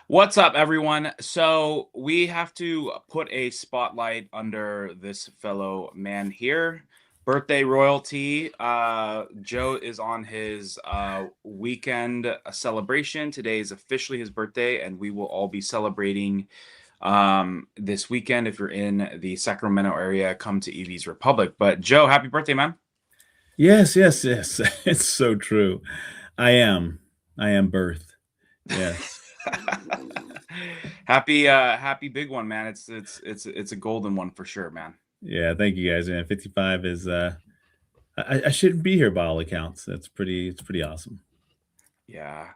What's up, everyone? So we have to put a spotlight under this fellow man here. Birthday royalty. Joe is on his weekend celebration. Today is officially his birthday, and we will all be celebrating this weekend. If you're in the Sacramento area, come to Evie's Republic. But Joe, happy birthday, man. Yes. It's so true. I am birth. Yes. Happy big one, man. It's a golden one for sure, man. Yeah, thank you guys, man. 55 is I shouldn't be here by all accounts. It's pretty awesome. Yeah.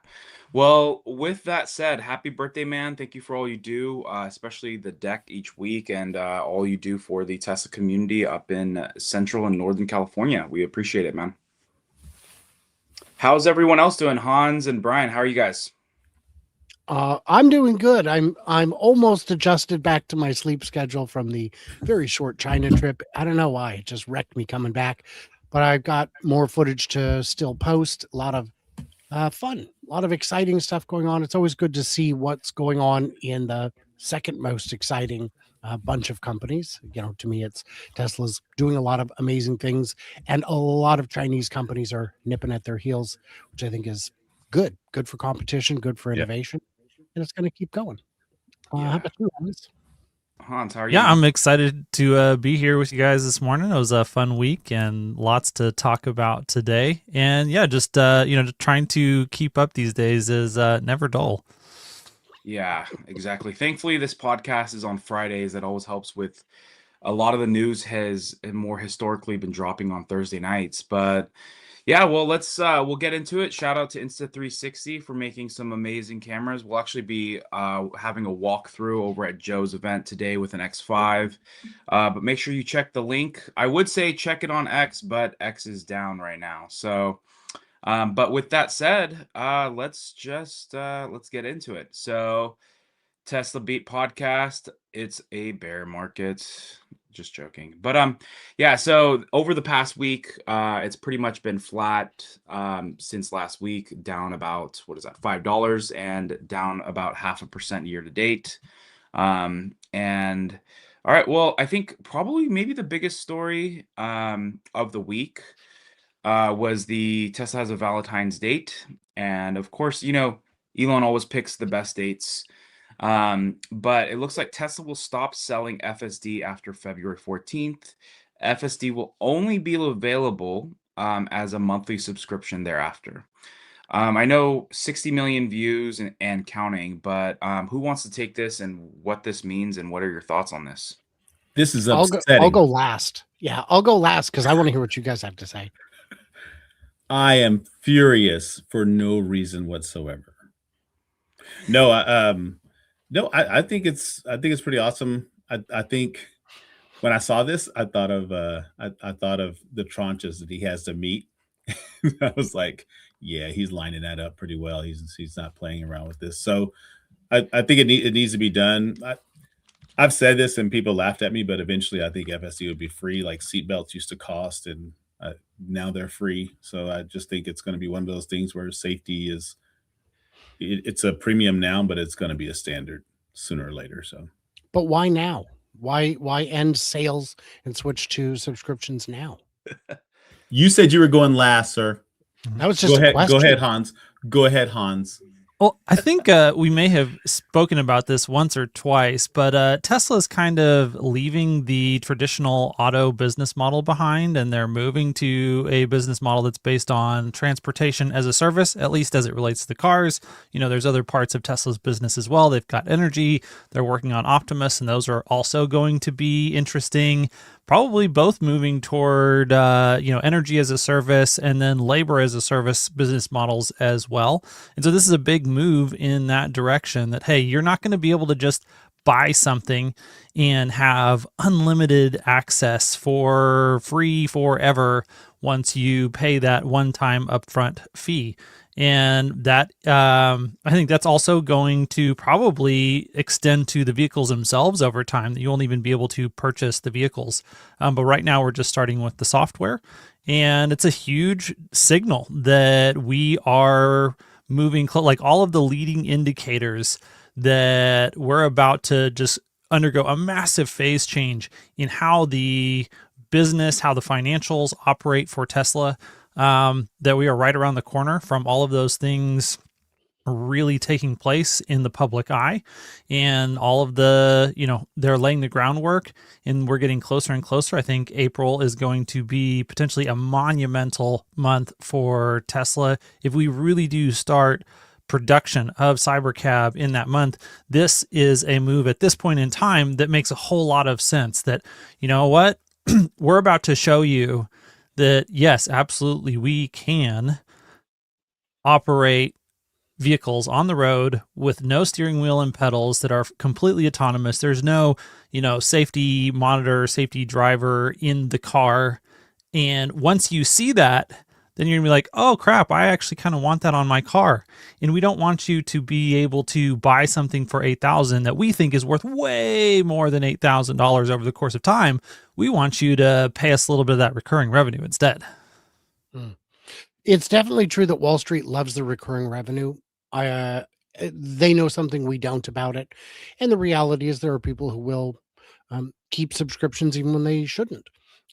Well, with that said, happy birthday, man. Thank you for all you do, especially the deck each week and all you do for the Tesla community up in Central and Northern California. We appreciate it, man. How's everyone else doing? Hans and Brian, how are you guys? I'm doing good. I'm almost adjusted back to my sleep schedule from the very short China trip. I don't know why. It just wrecked me coming back. But I've got more footage to still post. A lot of fun, a lot of exciting stuff going on. It's always good to see what's going on in the second most exciting bunch of companies. You know, to me, it's Tesla's doing a lot of amazing things, and a lot of Chinese companies are nipping at their heels, which I think is good. Good for competition, good for innovation, and it's going to keep going. How about you, Hans? Hans, how are you? Yeah, I'm excited to be here with you guys this morning. It was a fun week and lots to talk about today. And yeah, just trying to keep up these days is never dull. Yeah, exactly. Thankfully, this podcast is on Fridays. That always helps with a lot of the news has more historically been dropping on Thursday nights. But yeah, well, we'll get into it. Shout out to Insta360 for making some amazing cameras. We'll actually be having a walkthrough over at Joe's event today with an X5. But make sure you check the link. I would say check it on X, but X is down right now. So but with that said, let's get into it. So Tesla Beat podcast, it's a bear market. Just joking. But yeah, so over the past week, it's pretty much been flat since last week, down about $5 and down about 0.5% year to date. And all right, well, I think probably maybe the biggest story of the week was the Tesla has a Valentine's date. And of course, you know, Elon always picks the best dates. But it looks like Tesla will stop selling FSD after February 14th. FSD will only be available as a monthly subscription thereafter. I know 60 million views and counting, but who wants to take this and what this means and what are your thoughts on this? This is upsetting. I'll go last. Yeah, I'll go last because I want to hear what you guys have to say. I am furious for no reason whatsoever. No, I think it's pretty awesome. I think when I saw this, I thought of the tranches that he has to meet. I was like, yeah, he's lining that up pretty well. He's not playing around with this. So I think it needs to be done. I've said this and people laughed at me, but eventually I think FSD would be free, like seatbelts used to cost, and now they're free. So I just think it's going to be one of those things where safety is. It's a premium now, but it's going to be a standard sooner or later. So, but why now? Why end sales and switch to subscriptions now? You said you were going last, sir. That was just a question. Go ahead, Hans. Go ahead, Hans. Well, I think we may have spoken about this once or twice, but Tesla is kind of leaving the traditional auto business model behind, and they're moving to a business model that's based on transportation as a service, at least as it relates to the cars. You know, there's other parts of Tesla's business as well. They've got energy, they're working on Optimus, and those are also going to be interesting. Probably both moving toward, energy as a service and then labor as a service business models as well. And so this is a big move in that direction that, hey, you're not going to be able to just buy something and have unlimited access for free forever once you pay that one-time upfront fee. And that I think that's also going to probably extend to the vehicles themselves over time, that you won't even be able to purchase the vehicles. But right now we're just starting with the software, and it's a huge signal that we are moving like all of the leading indicators that we're about to just undergo a massive phase change in how the business, how the financials operate for Tesla, that we are right around the corner from all of those things really taking place in the public eye, and all of the, they're laying the groundwork, and we're getting closer and closer. I think April is going to be potentially a monumental month for Tesla. If we really do start production of Cybercab in that month, this is a move at this point in time that makes a whole lot of sense. That, you know what, we're about to show you that, yes, absolutely, we can operate vehicles on the road with no steering wheel and pedals that are completely autonomous. There's no, safety monitor, safety driver in the car. And once you see that, then you're gonna be like, oh crap, I actually kind of want that on my car. And we don't want you to be able to buy something for $8,000 that we think is worth way more than $8,000 over the course of time. We want you to pay us a little bit of that recurring revenue instead. It's definitely true that Wall Street loves the recurring revenue. They know something we don't about it. And the reality is there are people who will keep subscriptions even when they shouldn't.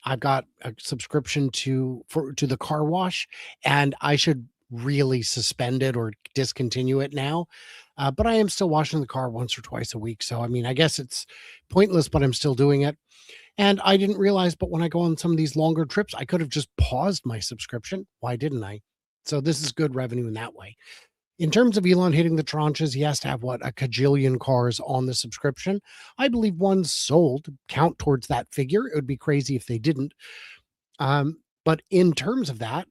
I've got a subscription to the car wash, and I should really suspend it or discontinue it now. But I am still washing the car once or twice a week. So, I mean, I guess it's pointless, but I'm still doing it. And I didn't realize, but when I go on some of these longer trips, I could have just paused my subscription. Why didn't I? So this is good revenue in that way. In terms of Elon hitting the tranches, he has to have a cajillion cars on the subscription. I believe ones sold count towards that figure. It would be crazy if they didn't. But in terms of that,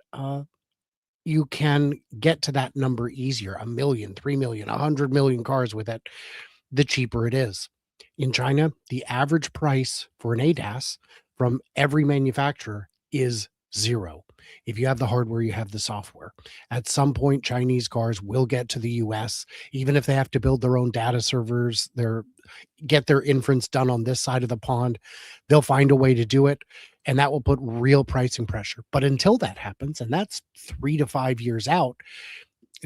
you can get to that number easier. 1 million, 3 million, 100 million cars with it, the cheaper it is. In China, the average price for an ADAS from every manufacturer is $0. If you have the hardware, you have the software. At some point, Chinese cars will get to the US, even if they have to build their own data servers, get their inference done on this side of the pond. They'll find a way to do it, and that will put real pricing pressure. But until that happens, and that's 3 to 5 years out,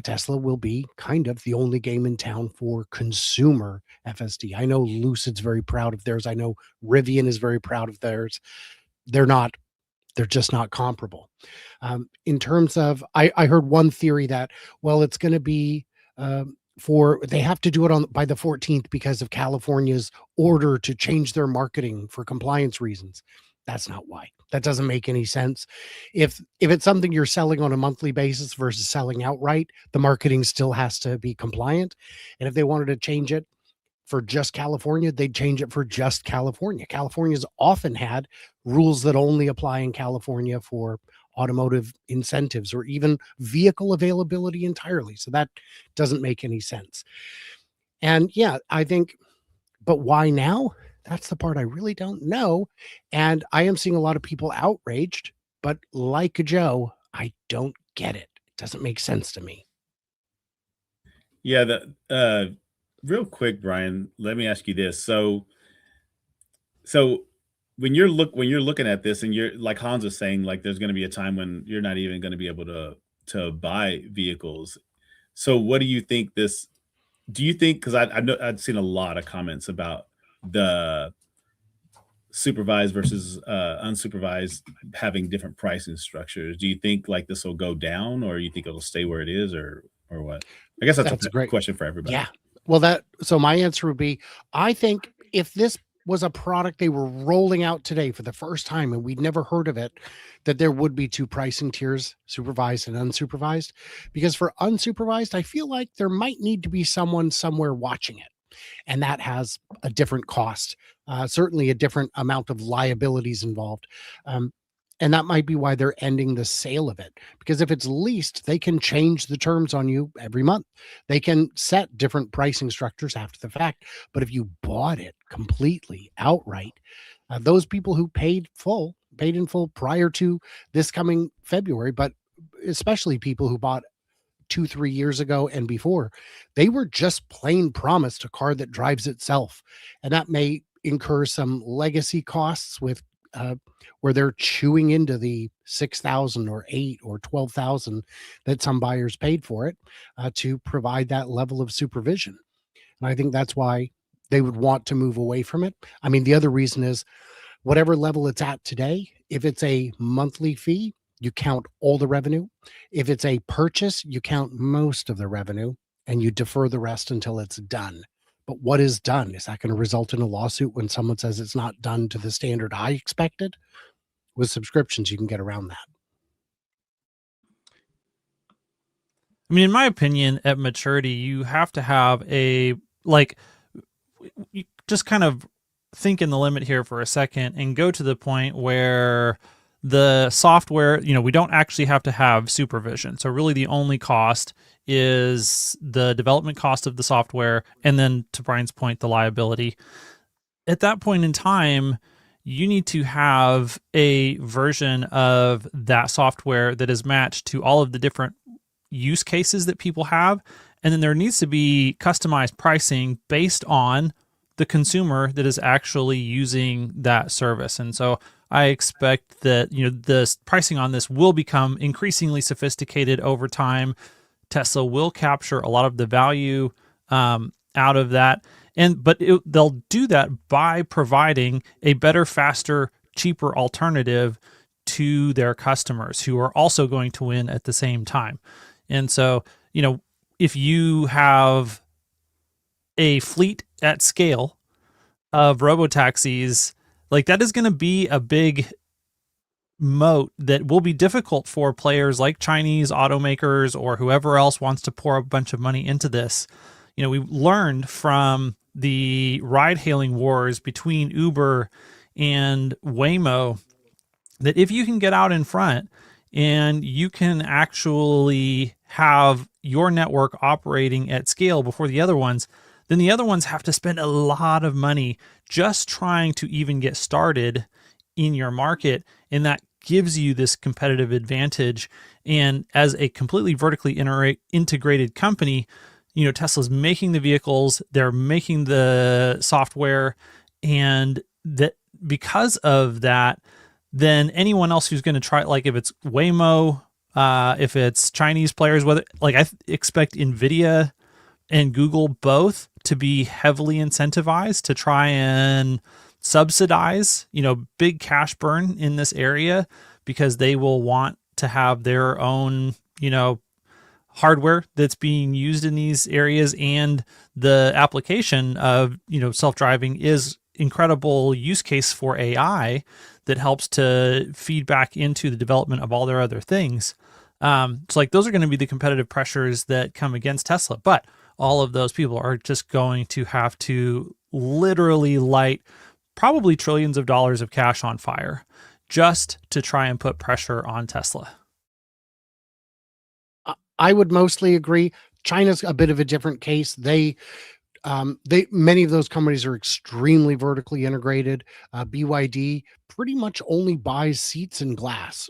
Tesla will be kind of the only game in town for consumer FSD. I know Lucid's very proud of theirs. I know Rivian is very proud of theirs. They're just not comparable. In terms of, I heard one theory that, well, it's going to be they have to do it by the 14th because of California's order to change their marketing for compliance reasons. That's not why. That doesn't make any sense. If it's something you're selling on a monthly basis versus selling outright, the marketing still has to be compliant. And if they wanted to change it for just California, they'd change it for just California. California's often had rules that only apply in California for automotive incentives or even vehicle availability entirely. So that doesn't make any sense. And yeah, I think, but why now? That's the part I really don't know. And I am seeing a lot of people outraged, but like Joe, I don't get it. It doesn't make sense to me. Yeah, real quick, Brian, let me ask you this. So when you're looking at this, and you're like Hans was saying, like there's going to be a time when you're not even going to be able to buy vehicles. So what do you think do you think, because I know I've seen a lot of comments about the supervised versus unsupervised having different pricing structures. Do you think like this will go down, or you think it'll stay where it is, or what? I guess that's a great question for everybody. Yeah. Well, so my answer would be, I think if this was a product they were rolling out today for the first time and we'd never heard of it, that there would be 2 pricing tiers, supervised and unsupervised. Because for unsupervised, I feel like there might need to be someone somewhere watching it. And that has a different cost, certainly a different amount of liabilities involved. And that might be why they're ending the sale of it. Because if it's leased, they can change the terms on you every month. They can set different pricing structures after the fact. But if you bought it completely outright, those people who paid in full prior to this coming February, but especially people who bought 2-3 years ago and before, they were just plain promised a car that drives itself. And that may incur some legacy costs with where they're chewing into the 6,000 or 8 or 12,000 that some buyers paid for it to provide that level of supervision. And I think that's why they would want to move away from it. I mean, the other reason is whatever level it's at today, if it's a monthly fee, you count all the revenue. If it's a purchase, you count most of the revenue and you defer the rest until it's done. But what is done? Is that going to result in a lawsuit when someone says it's not done to the standard I expected? With subscriptions, you can get around that. I mean, in my opinion, at maturity, you have to have a, like, you just kind of think in the limit here for a second and go to the point where the software, we don't actually have to have supervision. So really the only cost is the development cost of the software. And then to Brian's point, the liability. At that point in time, you need to have a version of that software that is matched to all of the different use cases that people have. And then there needs to be customized pricing based on the consumer that is actually using that service. And so I expect that, the pricing on this will become increasingly sophisticated over time. Tesla will capture a lot of the value out of that. But they'll do that by providing a better, faster, cheaper alternative to their customers who are also going to win at the same time. And so, if you have a fleet at scale of robotaxis, like that is going to be a big moat that will be difficult for players like Chinese automakers or whoever else wants to pour a bunch of money into this. We learned from the ride-hailing wars between Uber and Waymo that if you can get out in front and you can actually have your network operating at scale before the other ones, then the other ones have to spend a lot of money just trying to even get started in your market. And that gives you this competitive advantage. And as a completely vertically integrated company, Tesla's making the vehicles, they're making the software, and that because of that, then anyone else who's going to try, like if it's Waymo, if it's Chinese players, whether I expect NVIDIA and Google both to be heavily incentivized to try and subsidize, big cash burn in this area, because they will want to have their own, hardware that's being used in these areas. And the application of, self-driving is incredible use case for AI that helps to feed back into the development of all their other things. So those are going to be the competitive pressures that come against Tesla. But all of those people are just going to have to literally light probably trillions of dollars of cash on fire just to try and put pressure on Tesla. I would mostly agree. China's a bit of a different case. Many of those companies are extremely vertically integrated. BYD pretty much only buys tires and glass,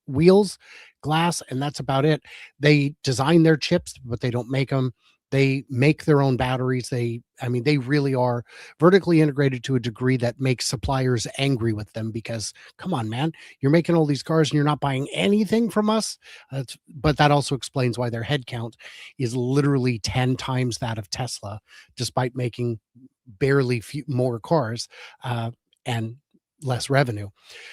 wheels, glass, and that's about it. They design their chips, but they don't make them. They make their own batteries. They really are vertically integrated to a degree that makes suppliers angry with them because, come on, man, you're making all these cars and you're not buying anything from us. But that also explains why their headcount is literally 10 times that of Tesla, despite making barely more cars and less revenue.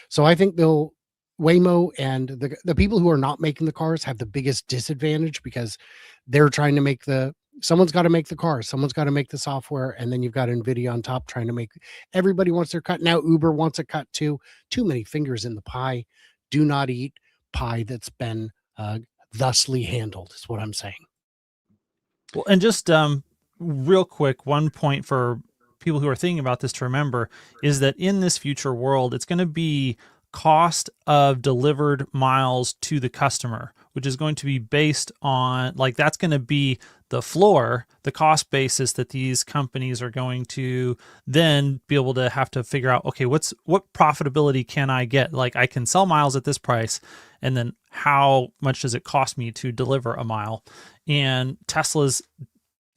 So I think Waymo and the people who are not making the cars have the biggest disadvantage because they're trying to someone's got to make the car, someone's got to make the software, and then you've got NVIDIA on top trying to make, everybody wants their cut. Now Uber wants a cut too. Too many fingers in the pie. Do not eat pie that's been thusly handled is what I'm saying. Well, and just real quick, one point for people who are thinking about this to remember is that in this future world, it's going to be cost of delivered miles to the customer, which is going to be based on, that's going to be the floor, the cost basis that these companies are going to then be able to have to figure out, okay, what profitability can I get? I can sell miles at this price, and then how much does it cost me to deliver a mile? And Tesla's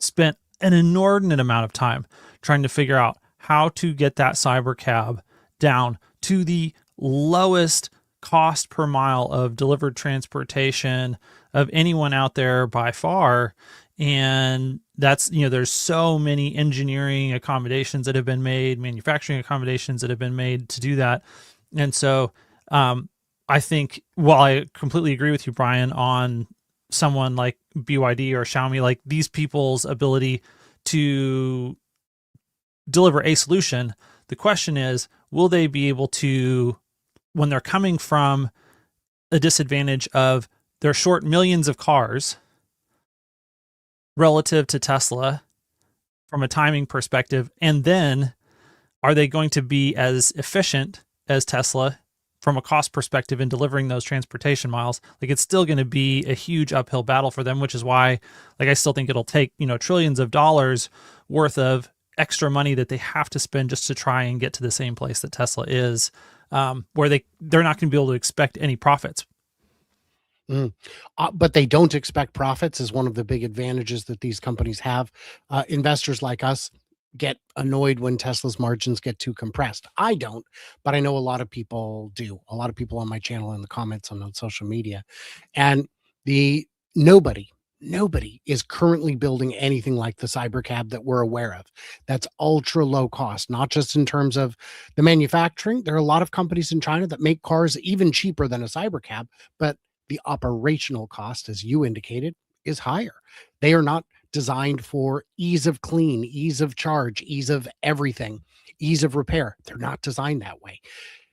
spent an inordinate amount of time trying to figure out how to get that cyber cab down to the lowest cost per mile of delivered transportation of anyone out there by far. And that's, there's so many engineering accommodations that have been made, manufacturing accommodations that have been made to do that. And so I think, while I completely agree with you, Brian, on someone like BYD or Xiaomi, like these people's ability to deliver a solution, the question is, will they be able to, when they're coming from a disadvantage of they're short millions of cars relative to Tesla from a timing perspective, and then are they going to be as efficient as Tesla from a cost perspective in delivering those transportation miles? Like, it's still going to be a huge uphill battle for them, which is why, like, I still think it'll take, trillions of dollars worth of extra money that they have to spend just to try and get to the same place that Tesla is, where they're not going to be able to expect any profits. But they don't expect profits is one of the big advantages that these companies have. Investors like us get annoyed when Tesla's margins get too compressed. I don't, but I know a lot of people do. A lot of people on my channel, in the comments on social media, and nobody is currently building anything like the Cybercab that we're aware of. That's ultra low cost, not just in terms of the manufacturing. There are a lot of companies in China that make cars even cheaper than a Cybercab, but the operational cost, as you indicated, is higher. They are not designed for ease of clean, ease of charge, ease of everything, ease of repair. They're not designed that way.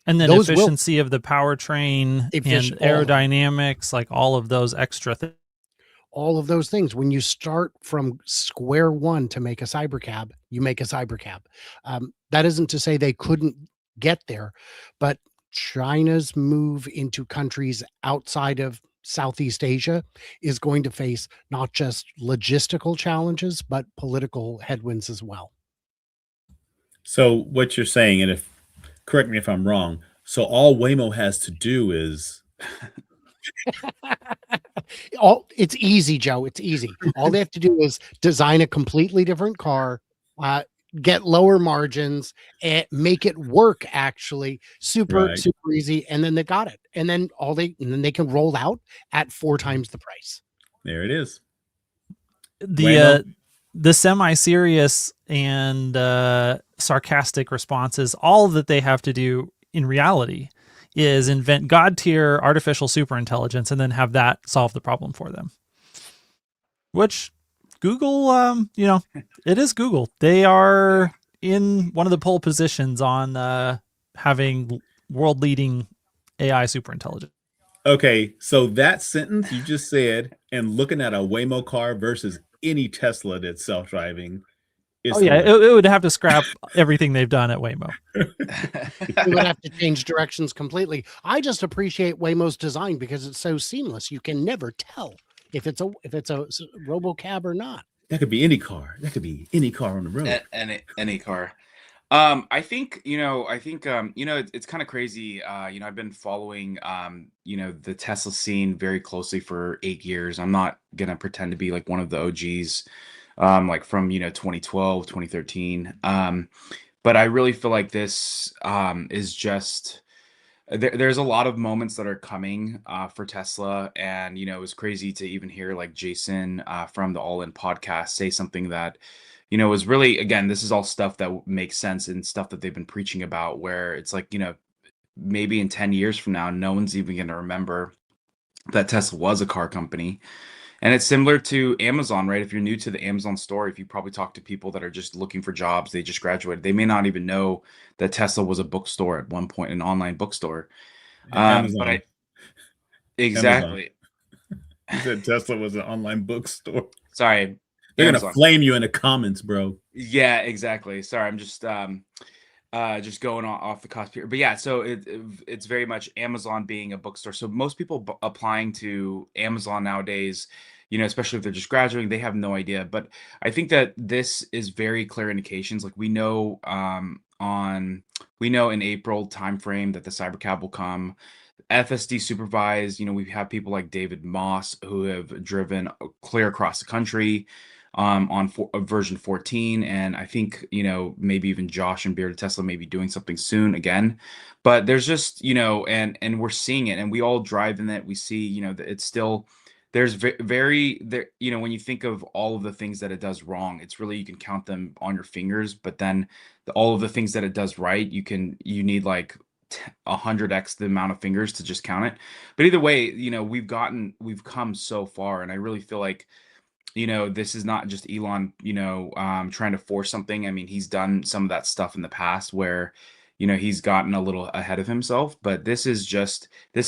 And then efficiency of the powertrain and aerodynamics, like all of those extra things. All of those things. When you start from square one to make a Cybercab, you make a Cybercab. That isn't to say they couldn't get there, but China's move into countries outside of Southeast Asia is going to face not just logistical challenges, but political headwinds as well. So what you're saying, and correct me if I'm wrong, so all Waymo has to do is it's easy, Joe. It's easy. All they have to do is design a completely different car, get lower margins, and make it work actually super easy, and then they got it. And then they can roll out at 4 times the price. There it is. The semi-serious and sarcastic responses, all that they have to do in reality is invent god-tier artificial superintelligence and then have that solve the problem for them. Which Google, it is Google. They are in one of the pole positions on having world-leading AI superintelligence. Okay, so that sentence you just said, and looking at a Waymo car versus any Tesla that's self-driving, it would have to scrap everything they've done at Waymo. It would have to change directions completely. I just appreciate Waymo's design because it's so seamless. You can never tell if it's a RoboCab or not. That could be any car. That could be any car on the road. Any car. I think it's kind of crazy. I've been following the Tesla scene very closely for 8 years. I'm not gonna pretend to be like one of the OGs, like from 2012, 2013. But I really feel like this is just there's a lot of moments that are coming for Tesla, and it was crazy to even hear like Jason from the All In podcast say something that is really, again, this is all stuff that makes sense and stuff that they've been preaching about, where it's like, maybe in 10 years from now, no one's even going to remember that Tesla was a car company. And it's similar to Amazon, right? If you're new to the Amazon store, if you probably talk to people that are just looking for jobs, they just graduated, they may not even know that Tesla was a bookstore at one point, an online bookstore. Amazon. Exactly. You said Tesla was an online bookstore. Sorry. They're going to flame you in the comments, bro. Yeah, exactly. Sorry, I'm just going off the cost here. But yeah, so it's very much Amazon being a bookstore. So most people applying to Amazon nowadays, especially if they're just graduating, they have no idea. But I think that this is very clear indications. Like we know in April timeframe that the Cybercab will come. FSD supervised, we have people like David Moss who have driven clear across the country. on version 14, and I think, maybe even Josh and Bearded Tesla may be doing something soon again. But there's just, and we're seeing it, and we all drive in that. We see, that it's still there's very there, when you think of all of the things that it does wrong, it's really, you can count them on your fingers. But then all of the things that it does right, you need like 100x the amount of fingers to just count it. But either way, we've come so far, and I really feel like, this is not just Elon, trying to force something. I mean, he's done some of that stuff in the past where, he's gotten a little ahead of himself, but this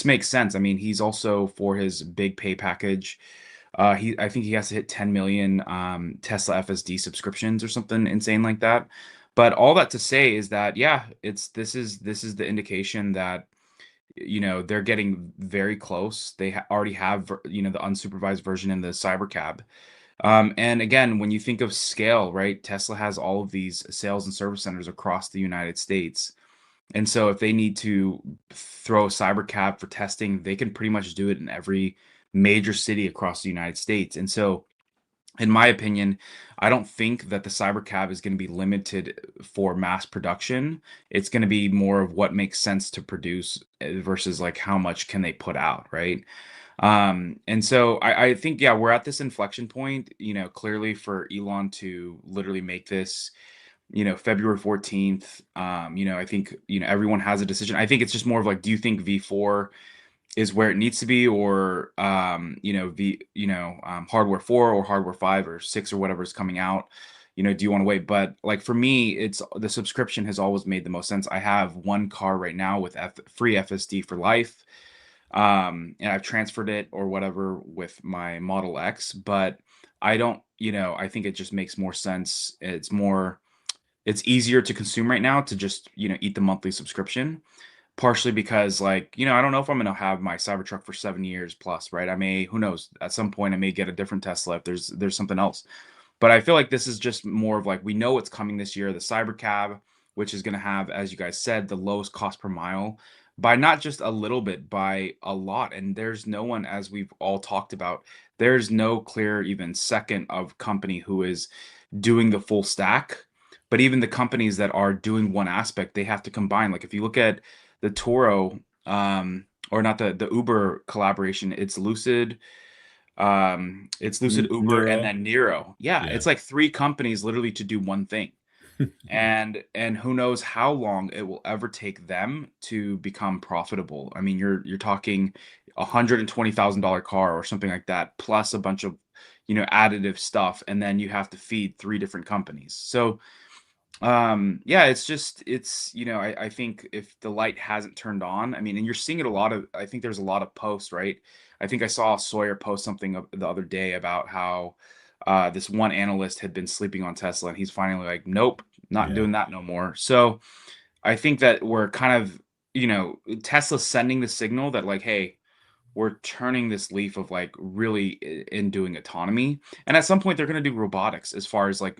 makes sense. I mean, he's also, for his big pay package, I think he has to hit 10 million Tesla FSD subscriptions or something insane like that. But all that to say is that, yeah, this is the indication that, they're getting very close. They already have, the unsupervised version in the Cybercab. And again, when you think of scale, right, Tesla has all of these sales and service centers across the United States. And so if they need to throw a Cybercab for testing, they can pretty much do it in every major city across the United States. And so, in my opinion, I don't think that the Cybercab is going to be limited for mass production. It's going to be more of what makes sense to produce versus like how much can they put out, right? And so I think, yeah, we're at this inflection point, clearly for Elon to literally make this, February 14th. I think, everyone has a decision. I think it's just more of like, do you think V4 is where it needs to be, or hardware 4 or hardware 5 or 6 or whatever is coming out? Do you want to wait? But like for me, it's the subscription has always made the most sense. I have one car right now with free FSD for life, and I've transferred it or whatever with my Model X. But I don't, I think it just makes more sense. It's easier to consume right now to just eat the monthly subscription. Partially because, like, I don't know if I'm gonna have my Cybertruck for 7 years plus, right? I may, who knows, at some point I may get a different Tesla if there's something else. But I feel like this is just more of like, we know what's coming this year, the Cybercab, which is gonna have, as you guys said, the lowest cost per mile by not just a little bit, by a lot. And there's no one, as we've all talked about, there's no clear even second of company who is doing the full stack. But even the companies that are doing one aspect, they have to combine. Like if you look at the Toro, or not the Uber collaboration, it's Lucid, Uber, and Nero. then Nero. Yeah, Yeah. it's like 3 companies literally to do one thing. And who knows how long it will ever take them to become profitable. I mean, you're talking $120,000 car or something like that, plus a bunch of, additive stuff, and then you have to feed 3 different companies. So yeah, I think if the light hasn't turned on, I mean, and you're seeing it I think there's a lot of posts, right? I think I saw Sawyer post something the other day about how this one analyst had been sleeping on Tesla, and he's finally like, nope, not doing that no more. So I think that we're kind of, Tesla's sending the signal that like, hey, we're turning this leaf of like really in doing autonomy. And at some point they're going to do robotics as far as like,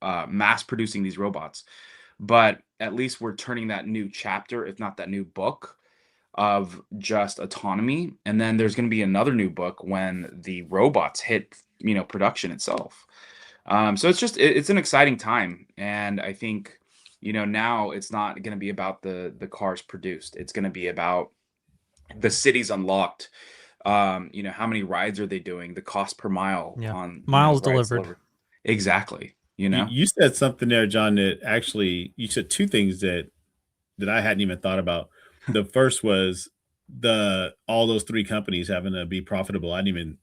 mass producing these robots. But at least we're turning that new chapter, if not that new book, of just autonomy. And then there's going to be another new book when the robots hit, production itself. So it's an exciting time. And I think, now it's not going to be about the cars produced. It's going to be about the cities unlocked. How many rides are they doing? The cost per mile Yeah. on Miles rides delivered. Exactly. You said something there, John, that actually you said 2 things that I hadn't even thought about. The first was all those 3 companies having to be profitable. I didn't even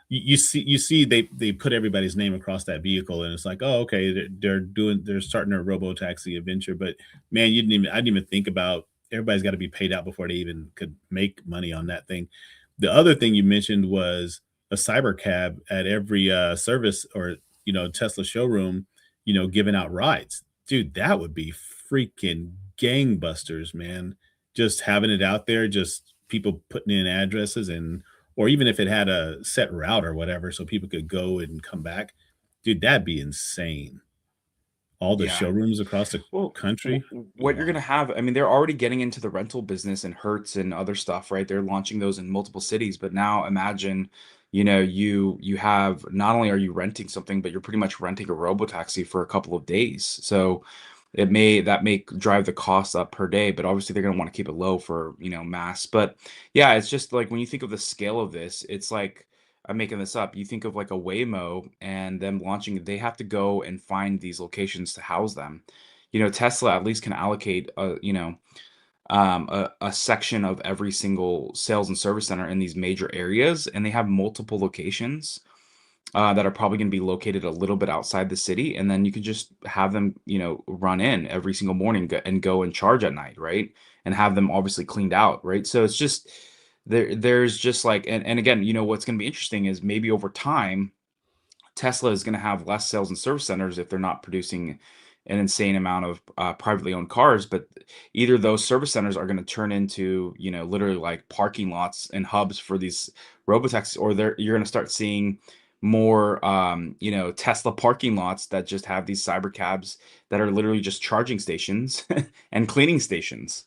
you see they put everybody's name across that vehicle, and it's like, oh, okay, they're starting a robo taxi adventure. But man, I didn't even think about everybody's got to be paid out before they even could make money on that thing. The other thing you mentioned was a cyber cab at every service or Tesla showroom, giving out rides. Dude, that would be freaking gangbusters, man. Just having it out there, just people putting in addresses, or even if it had a set route or whatever, so people could go and come back. Dude, that'd be insane. All the Yeah. showrooms across the Well, country. what you're gonna have, I mean, they're already getting into the rental business and Hertz and other stuff, right? They're launching those in multiple cities, but now imagine you have, not only are you renting something, but you're pretty much renting a robotaxi for a couple of days. So that may drive the cost up per day, but obviously they're going to want to keep it low for, mass. But yeah, it's just like when you think of the scale of this, it's like, I'm making this up. You think of like a Waymo and them launching, they have to go and find these locations to house them. Tesla at least can allocate a section of every single sales and service center in these major areas, and they have multiple locations that are probably going to be located a little bit outside the city, and then you can just have them, run in every single morning and go and charge at night, right? And have them obviously cleaned out, right? So it's just there's just like, and again, what's going to be interesting is maybe over time Tesla is going to have less sales and service centers if they're not producing an insane amount of privately owned cars. But either those service centers are going to turn into, literally like parking lots and hubs for these robotaxis, or you're going to start seeing more, Tesla parking lots that just have these cyber cabs that are literally just charging stations and cleaning stations.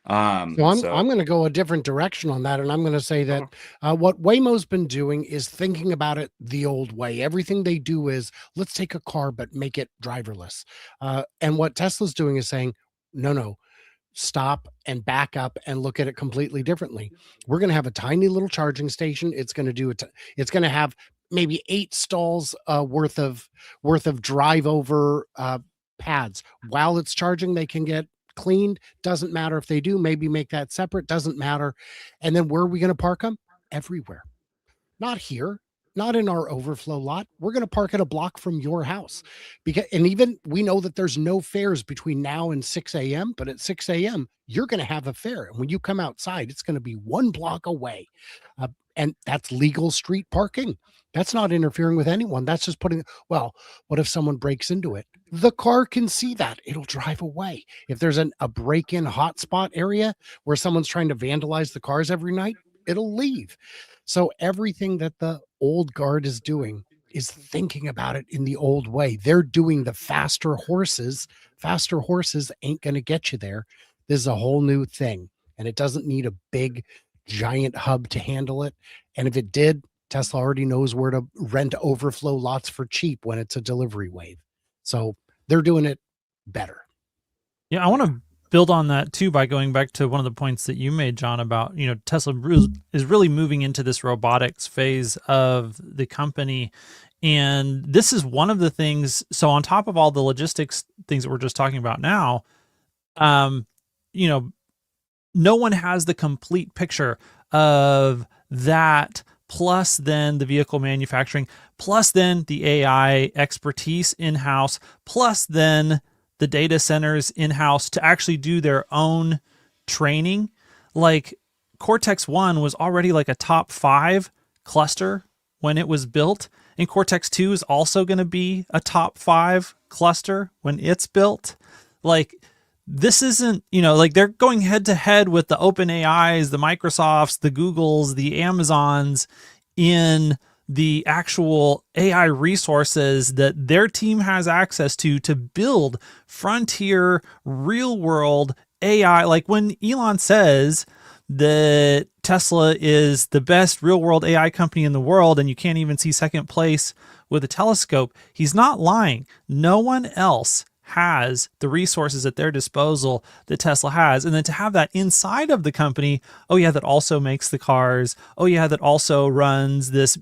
So I'm going to go a different direction on that, and I'm going to say that what Waymo's been doing is thinking about it the old way. Everything they do is, let's take a car but make it driverless. And what Tesla's doing is saying, no, stop and back up and look at it completely differently. We're going to have a tiny little charging station. It's going to do it. It's going to have maybe 8 stalls worth of drive over pads. While it's charging, they can get cleaned. Doesn't matter if they do. Maybe make that separate. Doesn't matter. And then where are we going to park them? Everywhere. Not here, not in our overflow lot. We're going to park at a block from your house. And even we know that there's no fares between now and 6 a.m., but at 6 a.m., you're going to have a fare. And when you come outside, it's going to be 1 block away. And that's legal street parking. That's not interfering with anyone. That's just well, what if someone breaks into it? The car can see that. It'll drive away. If there's a break-in hotspot area where someone's trying to vandalize the cars every night, it'll leave. So everything that the old guard is doing is thinking about it in the old way. They're doing the faster horses. Faster horses ain't going to get you there. This is a whole new thing, and it doesn't need a big, giant hub to handle it. And if it did, Tesla already knows where to rent overflow lots for cheap when it's a delivery wave. So they're doing it better. Yeah, I want to build on that too by going back to one of the points that you made, John, about, Tesla is really moving into this robotics phase of the company. And this is one of the things. So on top of all the logistics things that we're just talking about now, no one has the complete picture of that, plus then the vehicle manufacturing, plus then the AI expertise in-house, plus then the data centers in-house to actually do their own training. Like Cortex-1 was already like a top 5 cluster when it was built, and Cortex-2 is also going to be a top 5 cluster when it's built. Like, this isn't, like they're going head to head with the OpenAIs, the Microsofts, the Googles, the Amazons in the actual AI resources that their team has access to build frontier real world AI. Like when Elon says that Tesla is the best real world AI company in the world and you can't even see second place with a telescope, he's not lying. No one else has the resources at their disposal that Tesla has. And then to have that inside of the company, oh yeah, that also makes the cars. Oh yeah, that also runs this,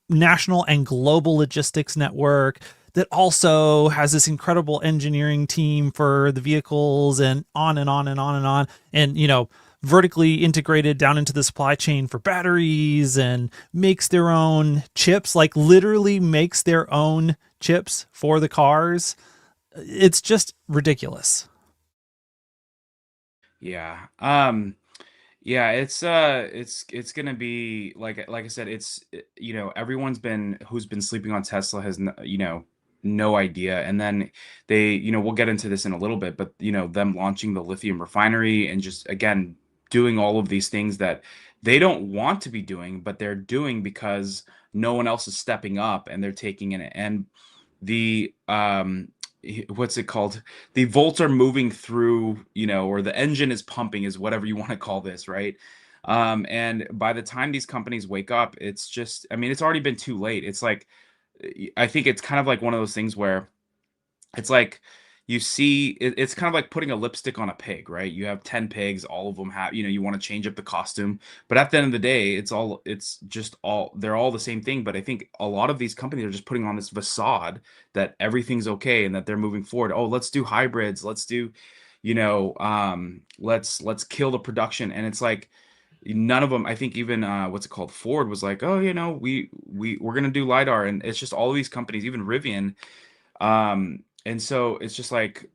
national and global logistics network, that also has this incredible engineering team for the vehicles, and on and on and on and on. And, vertically integrated down into the supply chain for batteries, and makes their own chips, like literally makes their own chips for the cars. It's just ridiculous. Yeah. Yeah, it's gonna be like I said, everyone's who's been sleeping on Tesla has no idea. And then we'll get into this in a little bit, but them launching the lithium refinery and just again doing all of these things that they don't want to be doing, but they're doing because no one else is stepping up and they're taking it. And the what's it called? The volts are moving through, or the engine is pumping, is whatever you want to call this, right? And by the time these companies wake up, it's just, I mean, it's already been too late. It's like, I think it's kind of like one of those things where it's like you see it's kind of like putting a lipstick on a pig, right? You have 10 pigs, all of them have, you want to change up the costume, but at the end of the day, it's just all, they're all the same thing. But I think a lot of these companies are just putting on this facade that everything's okay and that they're moving forward. Oh, let's do hybrids, let's do, let's kill the production. And it's like none of them, I think even what's it called, Ford was like, oh, we're gonna do lidar. And it's just all of these companies, even Rivian. And so it's just like,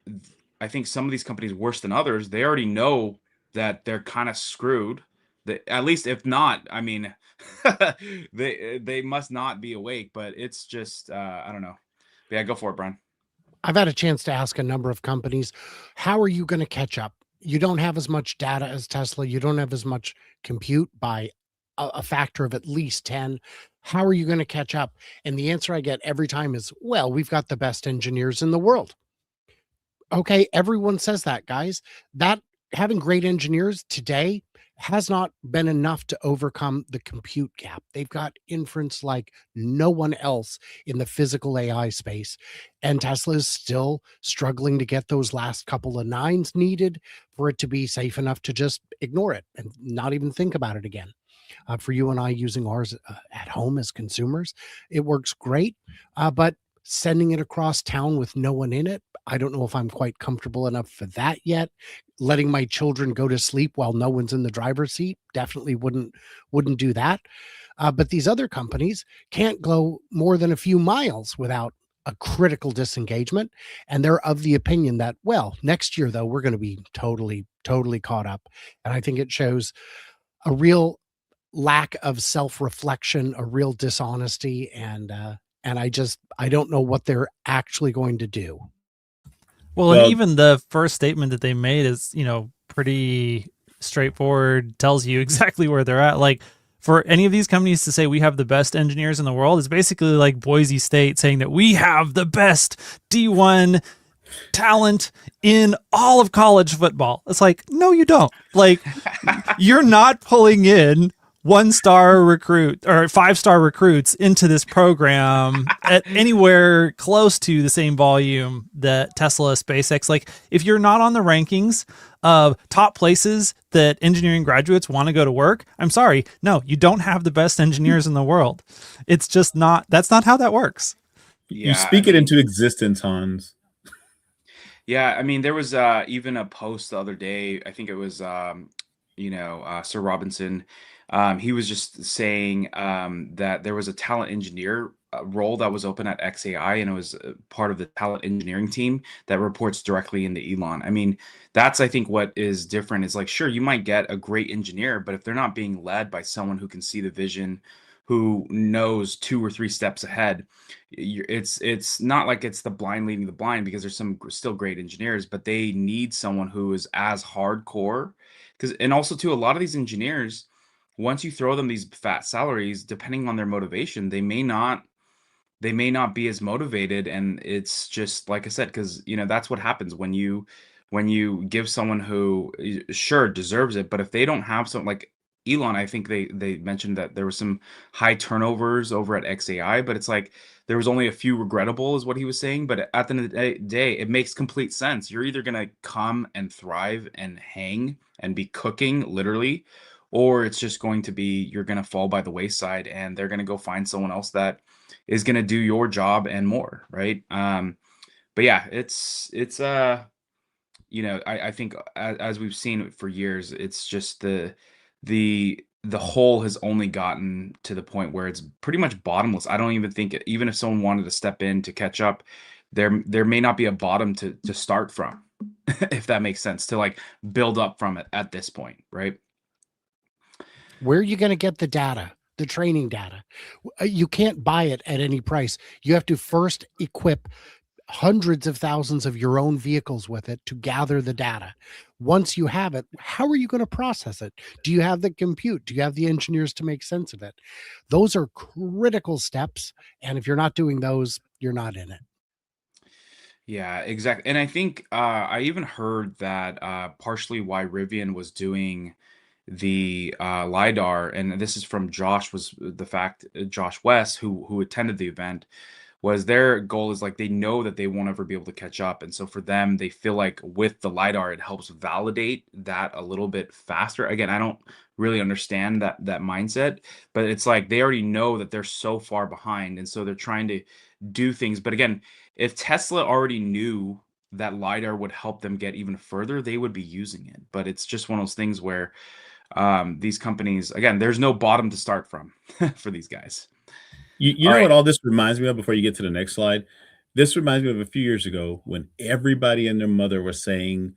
I think some of these companies worse than others, they already know that they're kind of screwed. That, at least if not, I mean, they must not be awake. But it's just I don't know. But yeah, go for it, Brian. I've had a chance to ask a number of companies, how are you going to catch up? You don't have as much data as Tesla. You don't have as much compute by a factor of at least 10. How are you going to catch up? And the answer I get every time is, well, we've got the best engineers in the world. Okay, everyone says that, guys. That having great engineers today has not been enough to overcome the compute gap. They've got inference like no one else in the physical AI space. And Tesla is still struggling to get those last couple of nines needed for it to be safe enough to just ignore it and not even think about it again. For you and I using ours at home as consumers, it works great. But sending it across town with no one in it, I don't know if I'm quite comfortable enough for that yet. Letting my children go to sleep while no one's in the driver's seat definitely wouldn't do that. But these other companies can't go more than a few miles without a critical disengagement, and they're of the opinion that, well, next year though we're going to be totally caught up. And I think it shows a real lack of self-reflection, a real dishonesty, and I don't know what they're actually going to do. Well, and Well, even the first statement that they made is, pretty straightforward, tells you exactly where they're at. Like, for any of these companies to say we have the best engineers in the world is basically like Boise State saying that we have the best D1 talent in all of college football. It's like, no, you don't. Like, you're not pulling in 1-star recruit or 5-star recruits into this program at anywhere close to the same volume that Tesla, SpaceX. Like, if you're not on the rankings of top places that engineering graduates want to go to work, I'm sorry, no, you don't have the best engineers in the world. It's just not, that's not how that works. you speak it into existence, Hans. Yeah, I mean, there was even a post the other day. I think it was, Sir Robinson. He was just saying that there was a talent engineer role that was open at XAI, and it was part of the talent engineering team that reports directly into Elon. I mean, that's, I think, what is different is like, sure, you might get a great engineer, but if they're not being led by someone who can see the vision, who knows 2 or 3 steps ahead, it's not like it's the blind leading the blind, because there's some still great engineers, but they need someone who is as hardcore. Because, and also too, a lot of these engineers, once you throw them these fat salaries, depending on their motivation, they may not be as motivated. And it's just like I said, because that's what happens when you give someone who sure deserves it, but if they don't have some, like Elon, I think they mentioned that there was some high turnovers over at XAI, but it's like there was only a few regrettable, is what he was saying. But at the end of the day, it makes complete sense. You're either gonna come and thrive and hang and be cooking literally, or it's just going to be, you're gonna fall by the wayside, and they're gonna go find someone else that is gonna do your job and more, right? But yeah, I think as we've seen for years, it's just the hole has only gotten to the point where it's pretty much bottomless. I don't even think, even if someone wanted to step in to catch up, there may not be a bottom to start from, if that makes sense, to like build up from it at this point, right? Where are you going to get the data, the training data? You can't buy it at any price. You have to first equip hundreds of thousands of your own vehicles with it to gather the data. Once you have it, how are you going to process it? Do you have the compute? Do you have the engineers to make sense of it? Those are critical steps. And if you're not doing those, you're not in it. Yeah, exactly. And I think I even heard that partially why Rivian was doing the lidar, and this is from Josh Josh West, who attended the event, was their goal is like they know that they won't ever be able to catch up, and so for them they feel like with the lidar it helps validate that a little bit faster. Again, I don't really understand that mindset, but it's like they already know that they're so far behind, and so they're trying to do things. But again, if Tesla already knew that lidar would help them get even further, they would be using it. But it's just one of those things where these companies, again, there's no bottom to start from for these guys. You All know right. what all this reminds me of before you get to the next slide? This reminds me of a few years ago when everybody and their mother was saying,